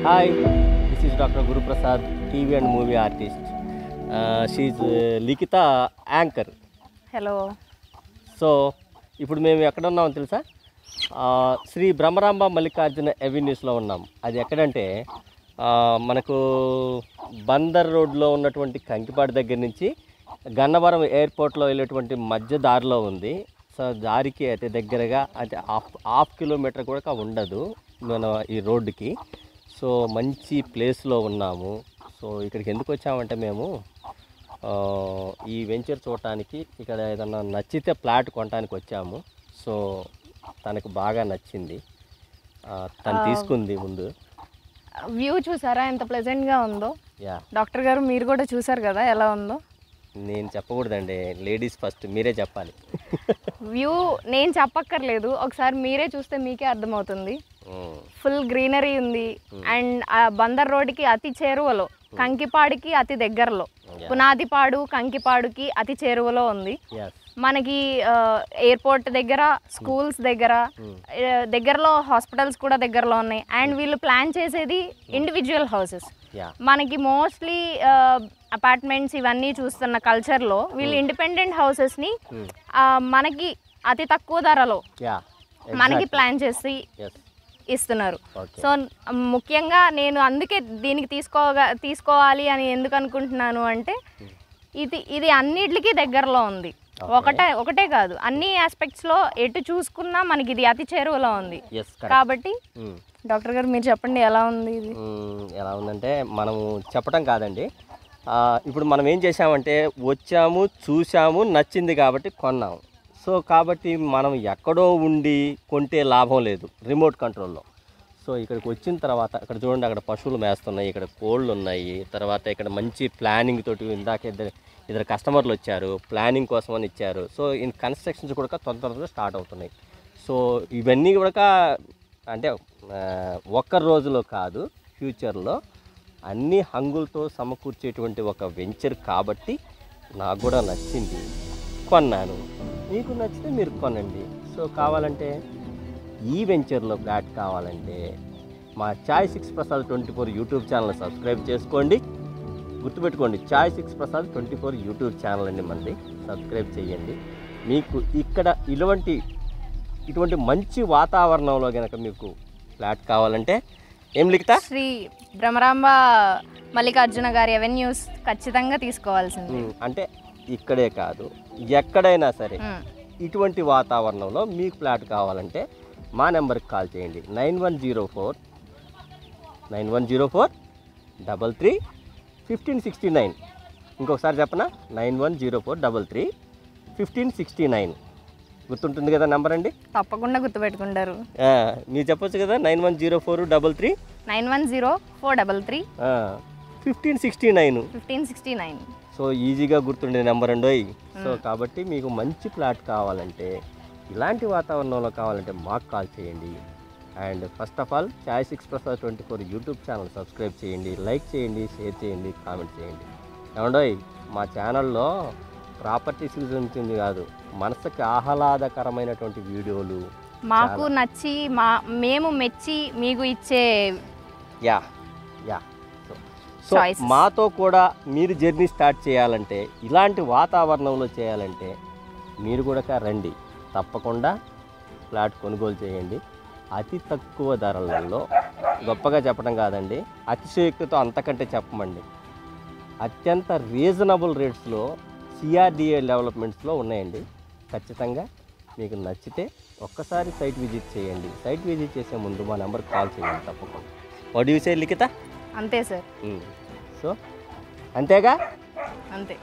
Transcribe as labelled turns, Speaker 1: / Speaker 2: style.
Speaker 1: Hi, this is Dr. Guru Prasad, TV and movie artist. She is Likita anchor.
Speaker 2: Hello.
Speaker 1: So ఇప్పుడు మేము ఎక్కడ ఉన్నామో తెలుసా? శ్రీ బ్రహ్మరాంబ మల్లికార్జున అవెన్యూస్లో ఉన్నాం. అది ఎక్కడంటే మనకు బందర్ రోడ్లో ఉన్నటువంటి కంకిపాడు దగ్గర నుంచి గన్నవరం ఎయిర్పోర్ట్లో వెళ్ళేటువంటి మధ్య దారిలో ఉంది. సో దారికి అయితే దగ్గరగా అంటే హాఫ్ కిలోమీటర్ కూడా ఉండదు మన ఈ రోడ్డుకి. సో మంచి ప్లేస్లో ఉన్నాము. సో ఇక్కడికి ఎందుకు వచ్చామంటే మేము ఈ వెంచర్ చూడటానికి, ఇక్కడ ఏదన్నా నచ్చితే ప్లాట్ కొనడానికి వచ్చాము. సో తనకు బాగా నచ్చింది, తను తీసుకుంది. ముందు
Speaker 2: వ్యూ చూసారా ఎంత ప్లెజెంట్గా ఉందో?
Speaker 1: యా,
Speaker 2: డాక్టర్ గారు మీరు కూడా చూసారు కదా ఎలా ఉందో?
Speaker 1: నేను చెప్పకూడదండి, లేడీస్ ఫస్ట్, మీరే చెప్పాలి.
Speaker 2: వ్యూ నేను చెప్పక్కర్లేదు, ఒకసారి మీరే చూస్తే మీకే అర్థమవుతుంది. ఫుల్ గ్రీనరీ ఉంది. అండ్ ఆ బందర్ రోడ్డుకి అతి చేరువలో, కంకిపాడుకి అతి దగ్గరలో, పునాదిపాడు కంకిపాడుకి అతి చేరువలో ఉంది. మనకి ఎయిర్పోర్ట్ దగ్గర, స్కూల్స్ దగ్గర, దగ్గరలో హాస్పిటల్స్ కూడా దగ్గరలో ఉన్నాయి. అండ్ వీళ్ళు ప్లాన్ చేసేది ఇండివిజువల్ హౌసెస్. మనకి మోస్ట్లీ అపార్ట్మెంట్స్ ఇవన్నీ చూస్తున్న కల్చర్లో వీళ్ళు ఇండిపెండెంట్ హౌసెస్ని మనకి అతి తక్కువ ధరలో మనకి ప్లాన్ చేసి ఇస్తున్నారు. సో ముఖ్యంగా నేను అందుకే దీనికి తీసుకోవాలి అని ఎందుకు అనుకుంటున్నాను అంటే ఇది అన్నిటికీ దగ్గరలో ఉంది. ఒకటే కాదు, అన్ని ఆస్పెక్ట్స్లో ఎటు చూసుకున్నా మనకి ఇది అతి చేరువలో ఉంది. కాబట్టి డాక్టర్ గారు మీరు చెప్పండి ఎలా ఉంది ఇది?
Speaker 1: ఎలా ఉందంటే మనము చెప్పడం కాదండి, ఇప్పుడు మనం ఏం చేసామంటే వచ్చాము, చూసాము, నచ్చింది కాబట్టి కొన్నాము. సో కాబట్టి మనం ఎక్కడో ఉండి కొంటే లాభం లేదు రిమోట్ కంట్రోల్లో. సో ఇక్కడికి వచ్చిన తర్వాత ఇక్కడ చూడండి, అక్కడ పశువులు మేస్తున్నాయి, ఇక్కడ కోళ్ళు ఉన్నాయి. తర్వాత ఇక్కడ మంచి ప్లానింగ్ తోటి ఇందాక ఇద్దరు కస్టమర్లు వచ్చారు, ప్లానింగ్ కోసం అని ఇచ్చారు. సో ఇన్ కన్స్ట్రక్షన్స్ కూడా తొందరగా స్టార్ట్ అవుతున్నాయి. సో ఇవన్నీ కూడా అంటే ఒక్క రోజులో కాదు, ఫ్యూచర్లో అన్ని హంగులతో సమకూర్చేటువంటి ఒక వెంచర్ కాబట్టి నాకు కూడా నచ్చింది, కొన్నాను. మీకు నచ్చితే మీరు కొనండి. సో కావాలంటే ఈ వెంచర్లో ఫ్లాట్ కావాలంటే మా ఛాయ్ 6 ప్రసాద్ 24 యూట్యూబ్ ఛానల్ సబ్స్క్రైబ్ చేసుకోండి. గుర్తుపెట్టుకోండి, ఛాయ్ 6 ప్రసాద్ 24 యూట్యూబ్ ఛానల్ అండి మనది, సబ్స్క్రైబ్ చేయండి. మీకు ఇక్కడ ఇటువంటి మంచి వాతావరణంలో కనుక మీకు ఫ్లాట్ కావాలంటే ఏం లిఖితా?
Speaker 2: శ్రీ బ్రహ్మరాంబ మల్లికార్జున గారి అవెన్యూస్ ఖచ్చితంగా తీసుకోవాల్సింది.
Speaker 1: అంటే ఇక్కడే కాదు, ఎక్కడైనా సరే ఇటువంటి వాతావరణంలో మీకు ఫ్లాట్ కావాలంటే మా నెంబర్కి కాల్ చేయండి. 9104 33 1569. ఇంకొకసారి చెప్పనా? 9104 1569. గుర్తుంటుంది కదా నెంబర్ అండి?
Speaker 2: తప్పకుండా గుర్తుపెట్టుకుంటారు.
Speaker 1: మీరు చెప్పొచ్చు కదా, 9104 33
Speaker 2: 9104
Speaker 1: 1569. సో ఈజీగా గుర్తుండే నెంబర్ అండి. సో కాబట్టి మీకు మంచి ఫ్లాట్ కావాలంటే, ఇలాంటి వాతావరణంలో కావాలంటే మాకు కాల్ చేయండి. And first of all chai 6 Prasad 24 YouTube channel subscribe చేయండి, లైక్ చేయండి, షేర్ చేయండి, కామెంట్ చేయండి. ఏమండోయ్, మా ఛానల్లో ప్రాపర్టీస్ గురించి కాదు, మనసుకి ఆహ్లాదకరమైనటువంటి వీడియోలు
Speaker 2: మాకు నచ్చి మేము మెచ్చి మీకు ఇచ్చే
Speaker 1: యా సో మాతో కూడా మీరు జర్నీ స్టార్ట్ చేయాలంటే, ఇలాంటి వాతావరణంలో చేయాలంటే మీరు కూడా రండి. తప్పకుండా ఫ్లాట్ కొనుగోలు చేయండి. అతి తక్కువ ధరలలో, గొప్పగా చెప్పడం కాదండి, అతిశయోక్తితో అంతకంటే చెప్పమండి, అత్యంత రీజనబుల్ రేట్స్లో సిఆర్డిఏ డెవలప్మెంట్స్లో ఉన్నాయండి. ఖచ్చితంగా మీకు నచ్చితే ఒక్కసారి సైట్ విజిట్ చేయండి. సైట్ విజిట్ చేసే ముందు మా నెంబర్కి కాల్ చేయండి తప్పకుండా. వాట్ యు సే లిఖిత?
Speaker 2: అంతే సార్.
Speaker 1: సో అంతేగా?
Speaker 2: అంతే.